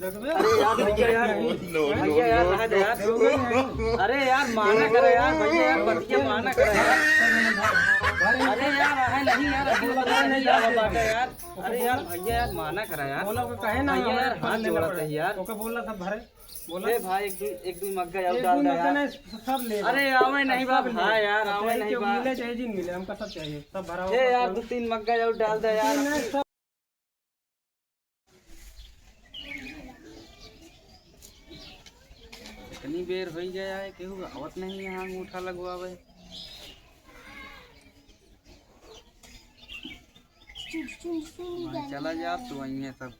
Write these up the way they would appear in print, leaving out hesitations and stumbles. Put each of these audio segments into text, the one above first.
अरे यार भैया यार, भैया यार रहा दे यार। अरे यार माना करे यार भैया यार, बतिया माना करे यार। अरे यार है नहीं यार, अभी बता नहीं यार बाटा यार। अरे यार भैया यार माना करा यार, बोला को कहे ना भैया यार हाथ जोड़ते हैं यार। ओके बोला सब भरे बोला ए भाई एक दो मग्गा यार डाल दे यार। सब ले अरे आवे नहीं बा भाई यार, आवे नहीं बा। मिले चाहे जिन मिले हमका सब चाहिए, सब भरा ए यार 2-3 मग्गा यार डाल दे यार। इतनी बेर हो जाए केहू आवत नहीं यहाँ अंगूठा लगवावे। चला जा तो वही है सब।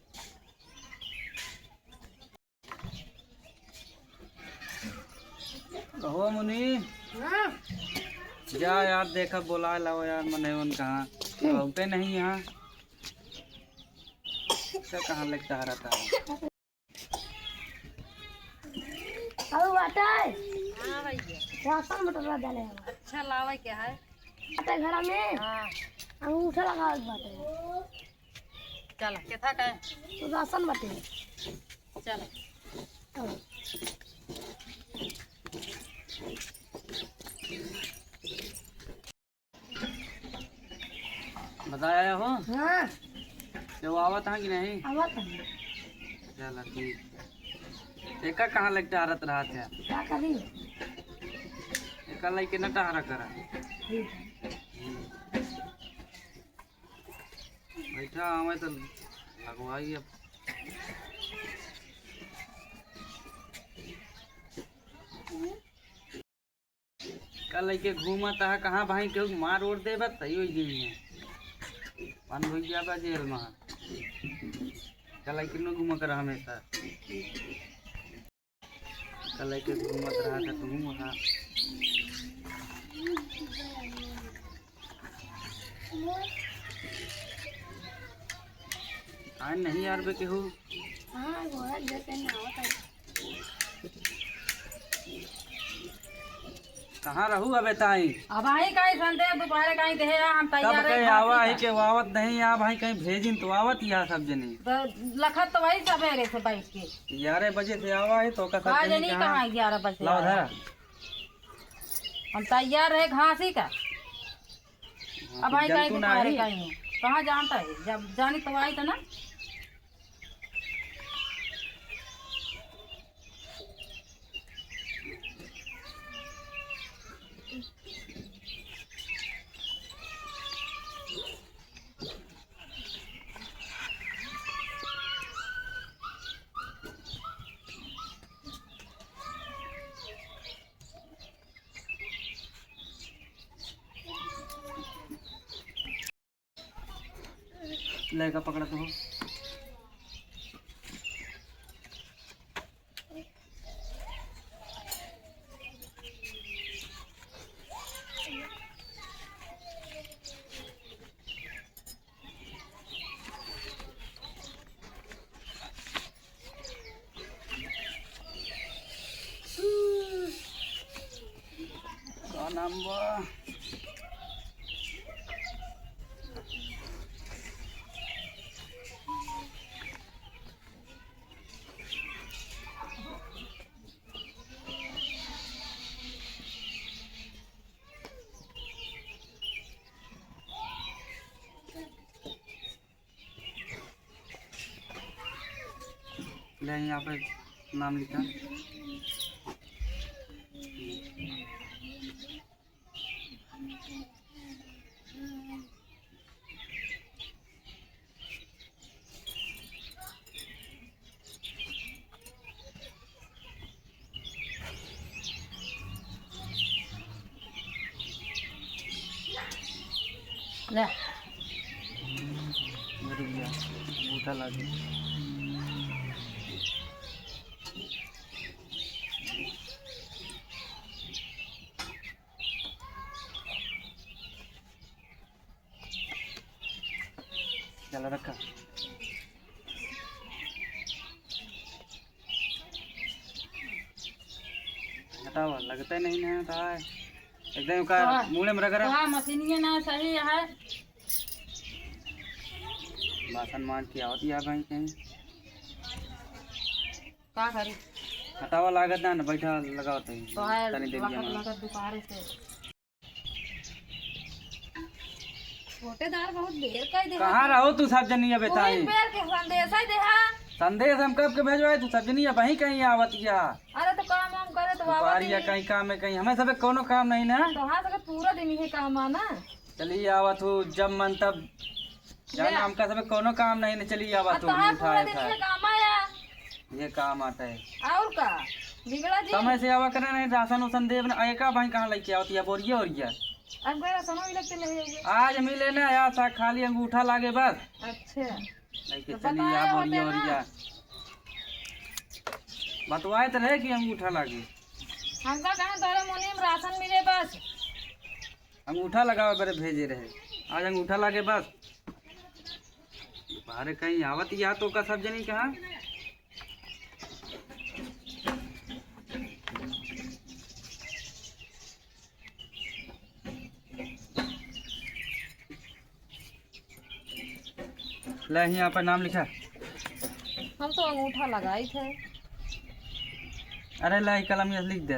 कहो मुनि जा यार, देखा बोला लाओ यार मने उन कहाँ होते नहीं यहाँ। कहाँ लगता रहता है अब बाटा है। हाँ भैया, राशन बटवा डाले हैं। अच्छा लावा क्या है? बाटा घर में हाँ अंगूठा लगा बाटे। चल केथा का तो राशन बाटे। चल बताया हो हाँ जो आवत है कि नहीं? आवत है। चल ठीक। एका कहाँ लगता हरत रहा था? क्या करी? एका लग के न टहरा करा। बैठा हमें तो लगवाई अब। कल लेके घूमता है कहाँ भाई, क्यों मार ओढ़ दे बस सही हो गई है। पान हो गया बा जेल में। कल लेके न घूम कर हमेशा, कल लेके घूमत रहा था तुम वहाँ। आज नहीं यार बे केहू। हाँ घोड़ा जैसे ना आवत है। कहाँ रहू अबे ताई? अब आई कहीं संदेह दोपहर कहीं दे हम कब तैयार कहीं आवा है के आवत नहीं आ भाई, कहीं भेजिन तो आवत यहाँ सब जने। तो लखत तो वही सवेरे से बैठ के 11 बजे से आवा है तो का सब आज जने नहीं कहाँ? कहाँ 11 बजे लाओ धरा। हम तैयार रहे घासी का। अब आई कहीं जंतु ना दोपहर आई। कहीं कहाँ जानता है, जब जानी तो आई तो ना। लेगा पकड़ा तो हो। का नाम बा? ले यहाँ पे नाम लिखा। ले रुक जा, बूटा लागे। चल रखा। हटाओ, लगता ही नहीं है था एकदम का मुँह में रगड़ा। हाँ मशीनिए ना सही है। बासन मान की आवत या भाई कहीं का करी हटावा लागत ना बैठा लगाओ तो है तनी देर लगत लगत दुकारे से छोटेदार बहुत देर कई दे कहाँ रहो तू सब जनिया बताई कोई पेड़ के संदेश है देहा संदेश हम कब के भेजवाए तू सब जनिया वहीं कहीं आवत या अरे तो काम वाम करे तो बाबा बाहर या कहीं काम है कहीं हमें सब कोनो काम नहीं ना तो हाँ सब पूरा दिन ही काम आना चलिए आवत हूँ जब मन तब जाना हमका सब कोनो काम नहीं ना चलिए आवत तो हूँ हाँ पूरा उठाए दिन था ये काम आया ये काम आता है और का बिगड़ा जी समय से आवा करे नहीं राशन उसन देव ना एका भाई कहाँ लेके आवती है बोरिया ओरिया अब मेरा समय भी लगते नहीं है आज मिले ना यार सा खाली अंगूठा लागे बस अच्छा लेके तो चलिए बताया आ होते बोरिया ना। ओरिया बतवाए तो रहे कि अंगूठा लागे हमका कहाँ तोरे मुनीम राशन मिले बस अंगूठा लगावे बड़े भेजे रहे आज अंगूठा लागे बस बाहर कहीं आवत या तो का सब जनी कहाँ ले यहाँ पर नाम लिखा हम तो अंगूठा लगाई थे अरे ला कलम ये लिख दे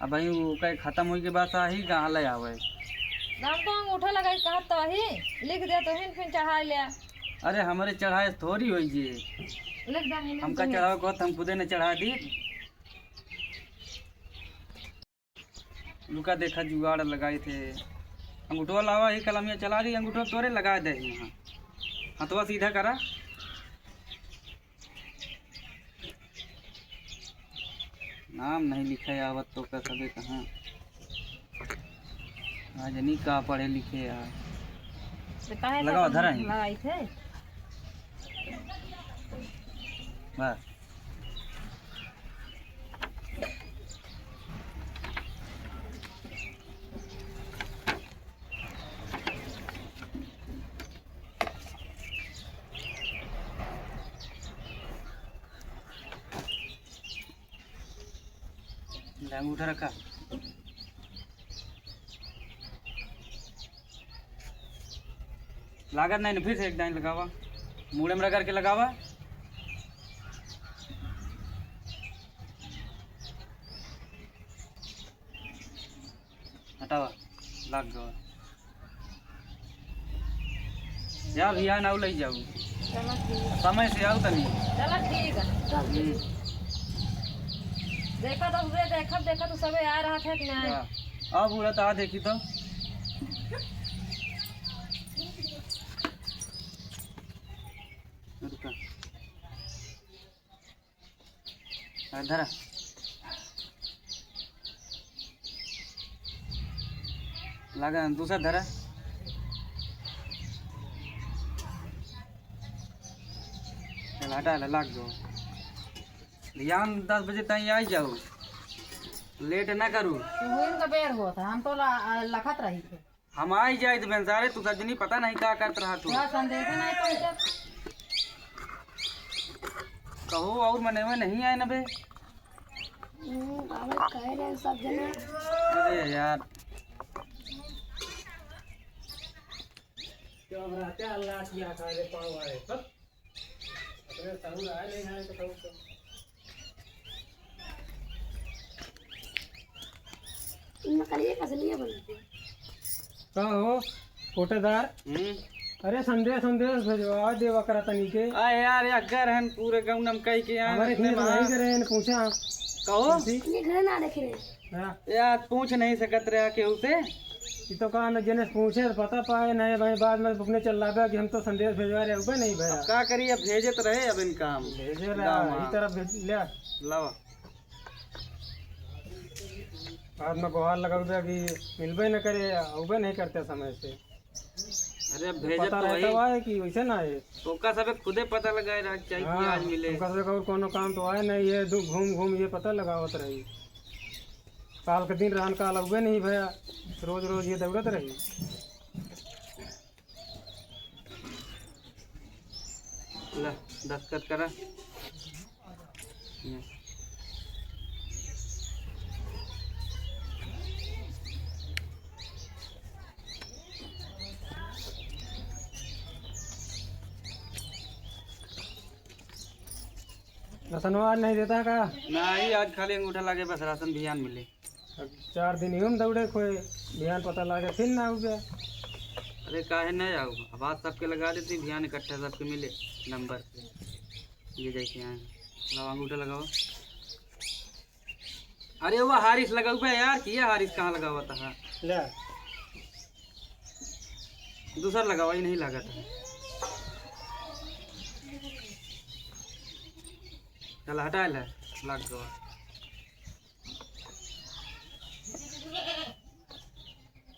अब भाई वो कहीं खत्म हुई के बाद ही कहाँ ले आवे हम तो अंगूठा लगाई कहा तो ही लिख दे तो हिन फिर चढ़ा लिया अरे हमारे चढ़ाए थोड़ी हुई जी लिख दे मुनीम हमका चढ़ाओ को हम खुदे ने चढ़ा दी लुका देखा जुगाड़ लगाए थे अंगूठवा लावा ही कलमिया चला रही अंगूठवा तोरे लगा दे यहाँ हथवा सीधा करा नाम नहीं लिखा है आवत तो का सबे कहाँ आज नहीं का पढ़े लिखे यार तो काहे लगाओ, धरा ही। लगाई थे बस अंगूठा रखा लागत नहीं ना फिर से एक डाइन लगावा मुड़े में रगड़ के लगावा हटावा लाग गवा जा भैया ना ले जाऊ चलो ठीक समय से आओ तनी चलो ठीक है देखा तो हुए देखा तो सबे आ रहा था कि नहीं अब पूरा तो आ देखी तो रुका धरा लगा दूसरा धरा चल हटा ले लाग जाओ ध्यान 10 बजे तक आ जाओ लेट ना करू हुइन का बेर हुआ था हम तो लखत रही थे हम आई जाए तो बेंसारे तू सजनी पता नहीं क्या करत रहा तू क्या संदेश नहीं पहुंचा कहो और मने में नहीं आए ना बे बाबा कह रहे हैं सब जने अरे यार क्या रहते अल्लाह किया खा ले पाव आए सब अपने सहूर आए नहीं आए तो कहूँ इनमें करिए कसलिए बनती का हो कोटेदार अरे संदेश संदेश भेजवा देवा करा तनी के आ यार या घर हन पूरे गांव नम कई के यहाँ हमारे खेत नहीं करे ने पूछा कहो ये घर ना देख रहे हां यार पूछ नहीं सकत रहा के उसे ये तो कहा न जने पूछे तो पता पाए नहीं भाई बाद में अपने चल लागा कि हम तो संदेश भेजवा रहे उबे नहीं भेजा क्या करिए भेजे तो रहे अब इन काम भेजे रहा ई तरफ भेज लिया लावा बाद में गुहार लगा कि मिलबे न करे उबे नहीं करते समय से अरे भेजे पता तो रहता वही है कि वैसे ना है ओका सबे खुदे पता लगाए रहा चाहिए कि आज मिले और कोनो काम तो आए नहीं ये घूम घूम ये पता लगावत रही काल के दिन रहन काल उबे नहीं भैया रोज रोज ये दौड़त रही ला दस्तखत करा राशनवा आज नहीं देता का? नहीं आज खाली अंगूठा लागे बस राशन बिहान मिले। अब 4 दिन यूं दौड़े खोए, बिहान पता लागे फिर ना हो गया। अरे काहे नहीं आऊ, अब आज सबके लगा देती बिहान इकट्ठा सबके मिले नंबर से। ये जैसे आए लगाओ अंगूठा लगाओ। अरे वो हारिस लगा हुआ है यार, किया हारिस कहाँ लगा हुआ था? ले दूसरा लगा हुआ ही नहीं लगा था। चल हटा ले लग गया।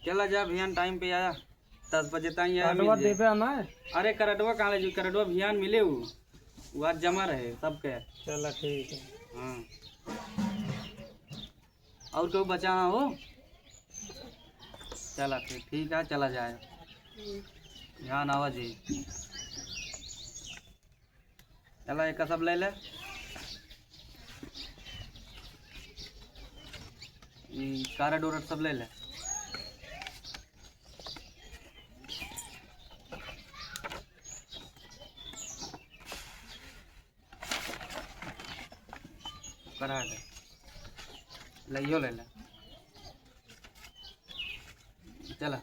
चला जा बिहान टाइम पे आया 10 बजे तक आया कार्डवा देबे ना? अरे करडवा कहाँ ले जो करडवा बिहान मिले वो आज जमा रहे सबके। चला ठीक है। हाँ और क्यों बचा हो? चला फिर ठीक है चला जाए ध्यान आवा जी। चला एक सब ले ले। कारड उरट सब ले ले। करा दे लियो ले ले। चला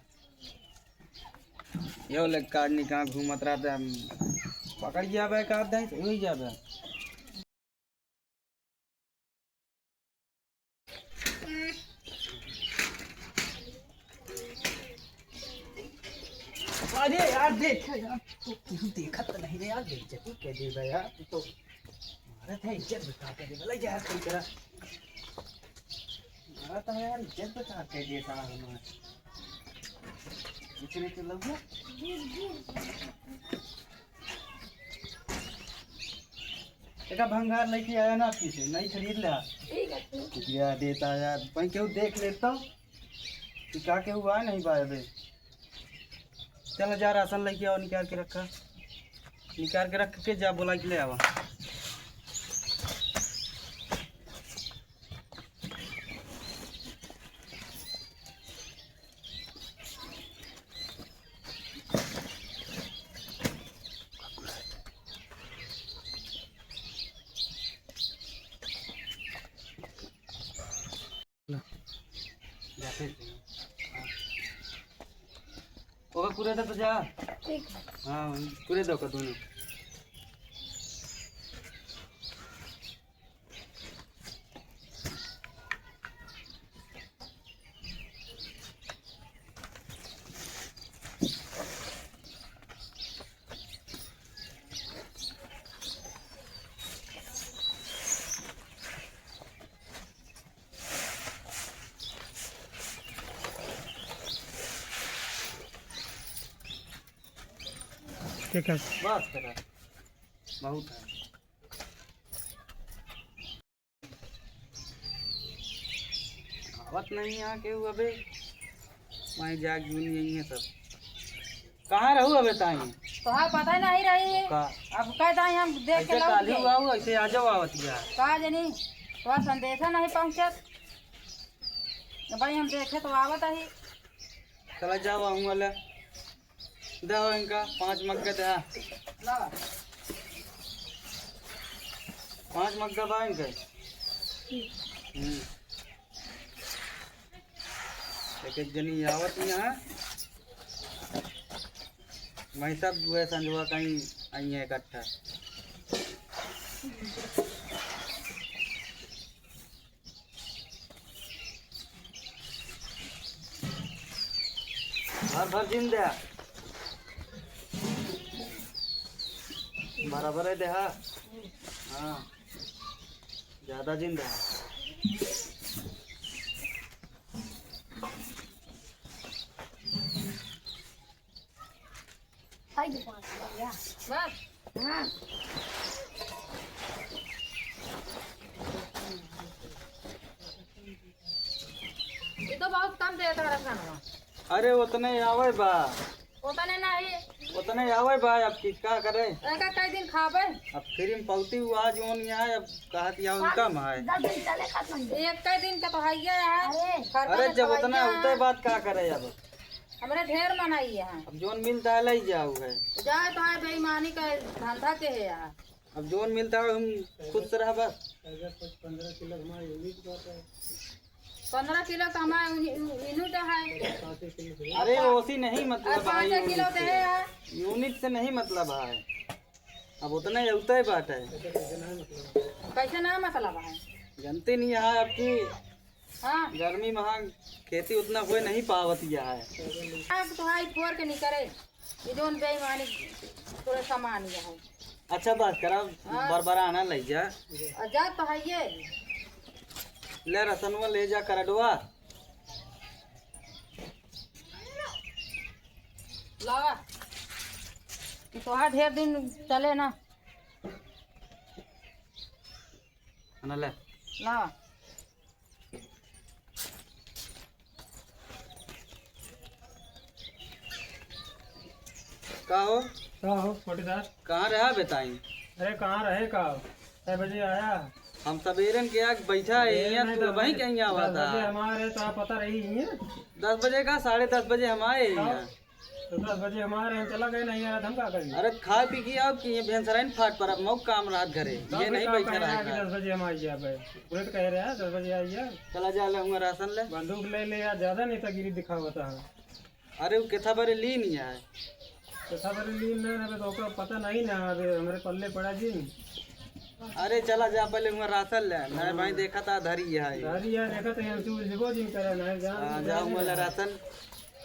यो ले कार्ड निकाल घूमत रहा पकड़ जाबे कार्ड दे तो ही जाबे। अरे यार देख यार तू देखा तो नहीं रे यार, बेइज्जती कह दी यार तू तो मारा था इज्जत बता के दे भला यार कोई तरह मारा था यार इज्जत बता के दे साला हमारा इतने तो लग गया। एक भंगार लेके आया ना आपकी से नहीं खरीद लिया ठीक है यार देता यार भाई क्यों देख लेता कि क्या क्या हुआ नहीं पाया भाई। चल जा राशन लेके आओ निकाल के रखा, निकाल के रख के जा बोला के ले आवा। ओका कुरे तो जा। ठीक है। हाँ कुरे दो का दोनों। ठीक है बस करा बहुत है। आवत नहीं यहाँ के हुआ अबे वहीं जाग जून यही है सब। कहाँ रहू अबे ताई तो हाँ पता ही नहीं रही। का अब कहता है हम देख के ऐसे लौट काली गए। हुआ हुआ ऐसे आ जाओ आवत यार। कहा जनी तो संदेशा नहीं पहुँचत तो भाई हम देखे तो आवत ही। चला जाओ आऊँ वाला दो इनका 5 मग्गा दे। ला 5 मग्गा बा इनका। एक जनी आवत यहाँ वही सब हुए संजवा कहीं आई है इकट्ठा। भर भर जिंदा बराबर है देहा। हाँ ज्यादा जिंदा आई दो 5 हो गया। बस हाँ ये तो बहुत कम देता है रखना। अरे उतने आवे बा उतने नहीं उतने आवे बा अब क्या करे। एका कई दिन खाबे अब फिर हम पौती हुआ जो यहाँ अब कहत यहाँ उनका है। 10 दिन चले खत्म हो गया। एक कई दिन का तो है है। अरे जब उतना उतने बात क्या करे अब हमरे ढेर मनाई है। अब जोन मिलता है ले जाऊ है। जाए तो है बेईमानी का धंधा के है यहाँ। अब जोन मिलता है हम खुद से रह बस। 15 किलो हमारे यूनिट बात है। 15 किलो का हमारा यूनिट है। 5 किलो अरे ओसी नहीं मतलब भाई, 5 किलो तो है। यूनिट से नहीं मतलब है, अब उतना ही उतना ही बात है। कैसे ना मतलब है? जानते नहीं है आपकी हाँ गर्मी में हाँ खेती उतना कोई नहीं पावती है। तो हाई फोर के नहीं करे, ये जोन बेईमानी पूरे सामान ये है। अच्छा बात करा, बरबरा ले जा, आजाद तो है ये। ले रसनवा ले जा करडवा। लावा तो हाँ ढेर दिन चले ना। ले लावा का हो पटीदार। कहाँ रहा बताई? अरे कहाँ रहे का? 6 बजे आया। हम सवेरन के आग बैठा है यहाँ, तो वहीं कहीं आवा 10 था। बजे हमारे तो आप पता रही है। 10 बजे का 10:30 बजे हम आए यहाँ। तो 10 बजे हमारे यहाँ चला गए, नहीं आया हम क्या करेंगे? अरे खा पी के आओ कि ये भेंसराइन फाट पर अब मऊ काम रात घरे, ये नहीं बैठा रहा है। 10 बजे हम आई जा भाई, पूरे तो कह रहे हैं 10 बजे आई जा। चला जा ले हुआ राशन ले। बंदूक ले ले यार, ज्यादा नेतागिरी दिखावता है। अरे वो कितना बारे ली नहीं है। तो सब लीन नहीं, तो ओकरा पता नहीं ना, अबे हमारे पल्ले पड़ा जी। अरे चला जा पहले हुआ राशन ले, मैं भाई देखा था धरी है। दादी यार देखा तो हम तू जीवो जिन करे ना जान जाऊँ वाला राशन,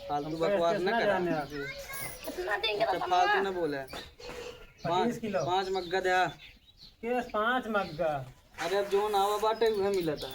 फालतू बकवास न कर। जाने आके कितना देंगे अच्छा फालतू न बोले। 25 किलो 5 मग्गा दे। केस 5 मग्गा। अरे अब जोन आवा बाटे वह मिला था।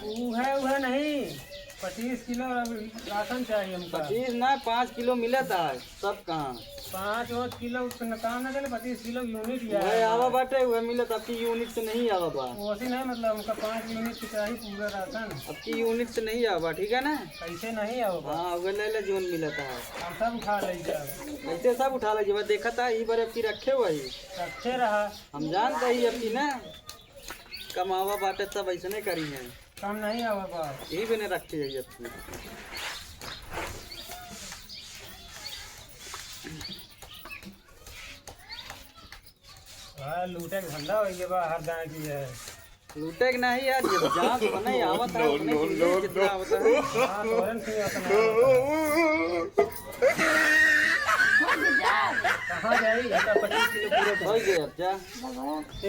वह नहीं, 25 किलो राशन चाहिए हमको। 25 ना 5 किलो मिला था सब कहाँ। 5 किलो काम ना चले, 25 किलो यूनिट वह आवा बाटे वह मिला था, आपकी यूनिट से नहीं आवा बा। वैसे नहीं, मतलब हमका 5 यूनिट की चाहिए पूरा राशन। आपकी यूनिट से नहीं आवा, ठीक है ना? कैसे नहीं आओ? हाँ वह ले ले जोन मिला था। हम सब उठा ले जाओ। ऐसे सब उठा लीजिए, वह देखा था ई बार आपकी रखे हुआ ही। अच्छे रहा, हम जानते ही आपकी ना कमावा बाटे सब ऐसे नहीं करी है, कम नहीं आओ बा। यही भी नहीं रखी है अपनी। लूटे का धंधा हो गया बा, हर गाँव की है। लूटे के नहीं यार, ये जहाँ से बना ही आवत है उतने के लिए जितना होता है। हाँ, तोरन सिंह अपना कहाँ जाई? एका 25 किलो पूरे हो गया अब जा,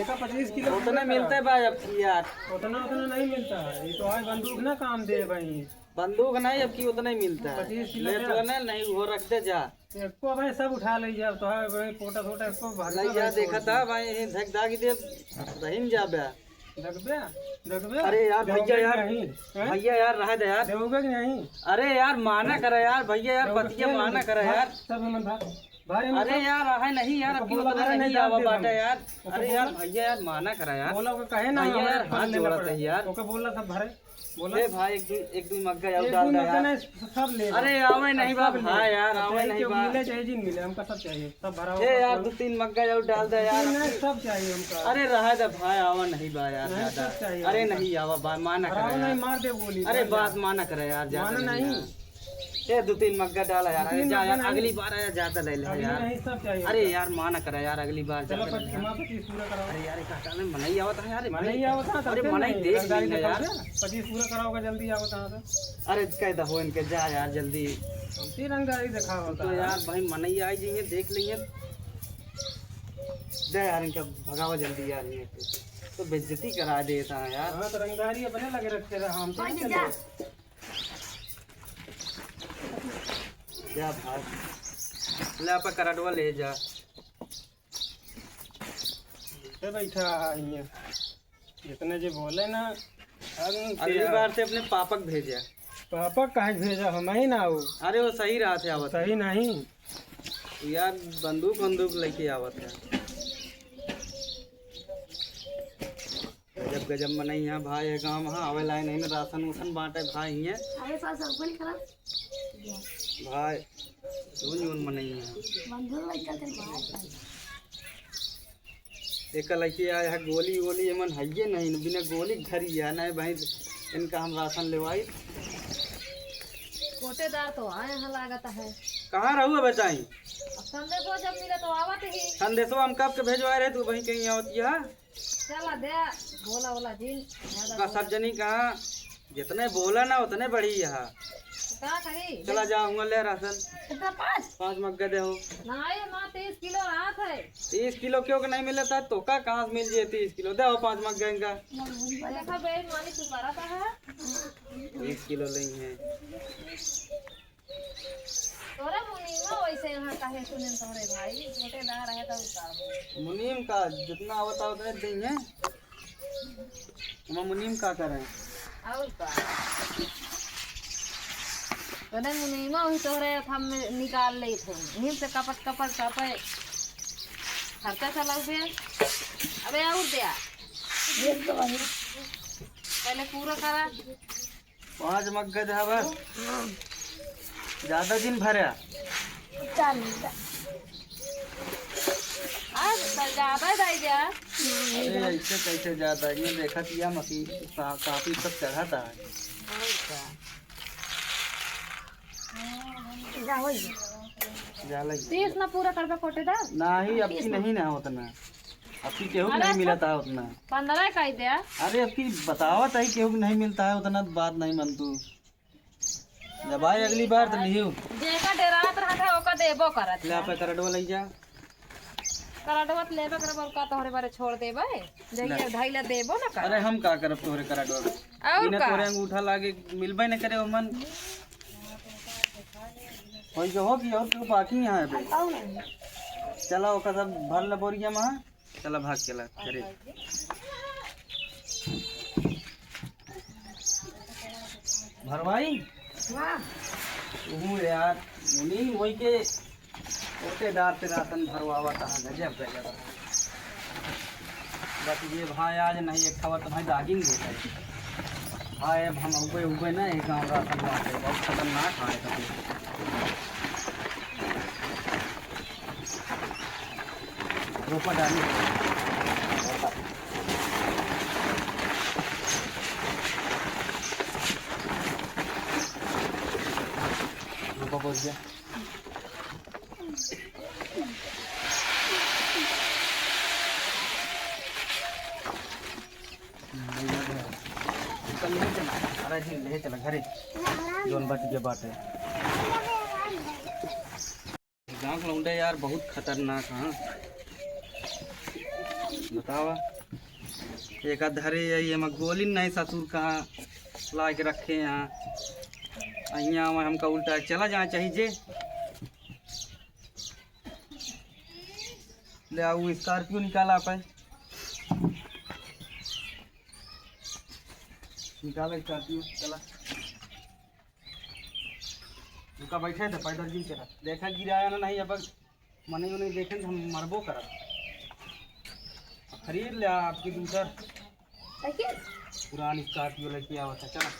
एका 25 किलो उतना मिलता है भाई अब यार। उतना नहीं मिलता है। ये तो है बंदूक ना काम दे भाई। बंदूक नहीं अब की उतना ही मिलता है। 25 किलो ले तो नहीं वो रख दे जा। एको भाई सब उठा ले जा, तो है भाई पोटा छोटा इसको भाग नहीं यार देखा था भाई धक दागी दे रहीम जा बे। दगबे। अरे यार भैया यार, नहीं भैया यार रह दे यार। देओगे कि नहीं? अरे यार माना करे यार भैया यार, बतिया माना करे यार। सब हम भारी अरे यार है नहीं यार, अब की उतना नहीं आवा बाटा यार। अरे यार भैया यार माना करा यार। बोला को कहे ना भैया यार हाथ जोड़त है यार। ओके बोला सब भरे बोला ए भाई एक दो मग्गा यार डाल दे यार। सब ले। अरे आवे नहीं बा भाई यार, आवे नहीं बा। मिले चाहे जिन मिले, हमका सब चाहिए, सब भरा ए यार 2-3 मग्गा यार डाल दे यार। सब चाहिए हमका। अरे रहा दे भाई, आवा नहीं बा यार नहीं, ज्यादा। सब चाहिए अरे नहीं आवा बा, माना भराओ करे नहीं, यार। मार दे गोली। अरे बात माना करे यार, ज्यादा माना नहीं। नहीं। ए 2-3 मग्गा डाला यार। अरे 2-3 जा यार मग्गा अगली बार आया ज्यादा ले ले अभी यार। नहीं, सब चाहिए। अरे यार माना करे यार, अगली बार चलो ज्यादा ले ले यार। 25 पूरा कराओ। अरे यार का में मनाई आवत है यार। नहीं आवता था, अरे मनाई देख ली यार। 25 पूरा कराओगे जल्दी आवता था। अरे कह दो हो इनके जा यार जल्दी। हमसे रंगदारी दिखाओ तो यार भाई मनई आई जाइए, देख लेंगे। जा यार इनका भगावा जल्दी यार, ये तो बेइज्जती करा देता है यार। हाँ तो रंगदारी अपने लगे रखते रहा, हम तो नहीं जा चले। जा भाई ले आप करडवा ले जा। ये बैठा है ये, जितने जो बोले ना अगली बार से अपने पापक भेजा। पापा काहे भेजा, हम ही ना हो। अरे वो सही रहा थे आवत सही नहीं यार, बंदूक लेके आवत है। जब गजब में नहीं है भाई, है गाँव हाँ आवे लाए नहीं ना, राशन उसन बांटे भाई है अरे साल सबको नहीं खराब भाई। यून में नहीं है बंदूक लेकर के बाहर एक लड़की आया है, गोली वोली एमन है नहीं, बिना गोली घरी है नहीं भाई। इनका हम राशन लेवाई। कोटेदार तो आए हैं लागत है। कहाँ रहू बताई? अब संदेशो जब मिले तो आवत ही। संदेशो हम कब के भेजवाए रहे, तू वहीं कहीं आवती है। चला दे बोला बोला जी का सब जनी कहा जितने बोला ना उतने बड़ी यहाँ क्या करी चला जाऊंगा ले राशन कितना 5 5 मग्गे दे हो नहीं माँ 30 किलो रात है 30 किलो क्यों के नहीं मिला था तो का कहाँ से मिल जाए 30 किलो दे 5 मग्गे का देखा बेन मानी तू करता है 20 किलो नहीं है तोरे मुनीमा वैसे यहाँ काहे सुने तोरे भाई छोटेदार है तो उतार मुनीम का जितना होता उतने देंगे हम मुनीम का करें और का तोरे मुनीमा वही तोरे हम निकाल ले थे नीम से कपट कपट कपे खर्चा चला पे अबे और दिया पहले पूरा करा 5 मग्गे दे बस ज्यादा दिन भरा आज ज्यादा दे जा अरे ऐसे कैसे ज्यादा ये देखा किया मशीन काफी तक चढ़ा था जाला 30 ना पूरा करबे कोटेदार ना ही अब की नहीं ना उतना अब की केहू नहीं मिला था उतना 15 का दे अरे अब की बतावत है केहू नहीं मिलता है उतना बात नहीं मन तू जब आए अगली बार तो लियो जेका डेरात रहत है ओका देबो करत ले पे करडवा ले जा कराडवत लेबे करब और का तोहरे बारे छोड़ देबे देखिए धैला देबो ना कर अरे हम का करब तोहरे करडवा और इने का तोरे अंगूठा लागे मिलबे न करे मन कोई जो हो कि और क्यों बाकी यहाँ है बे चला ओका सब भर ले बोरिया में चला भाग चला करे भरवाई यार मुनी वही के ओटेदार से राशन भरवावा कहाँ गजब गजब बस ये भाई आज नहीं एक खबर तो भाई दागिन देता है भाई अब हम उबे उबे ना एक गाँव राशन बांटे बहुत खतरनाक है कभी रोपा डाली रोपा बोल गया अरे जी ले चला घरे जोन बच गया बाटे गाँव लौंडे यार बहुत खतरनाक हाँ बतावा एक धरे ये हम गोली नहीं ससुर कहाँ ला के रखे यहाँ यहाँ हमका उल्टा चला जाना चाहिए जे ले आओ स्कॉर्पियो निकाला पे निकाला स्कॉर्पियो चला उनका बैठे थे पैदल जी चला देखा गिराया ना नहीं अब मने नहीं देखें हम मरबो करा खरीद ले आपकी दूसर पुरानी स्कॉर्पियो लेके आओ चला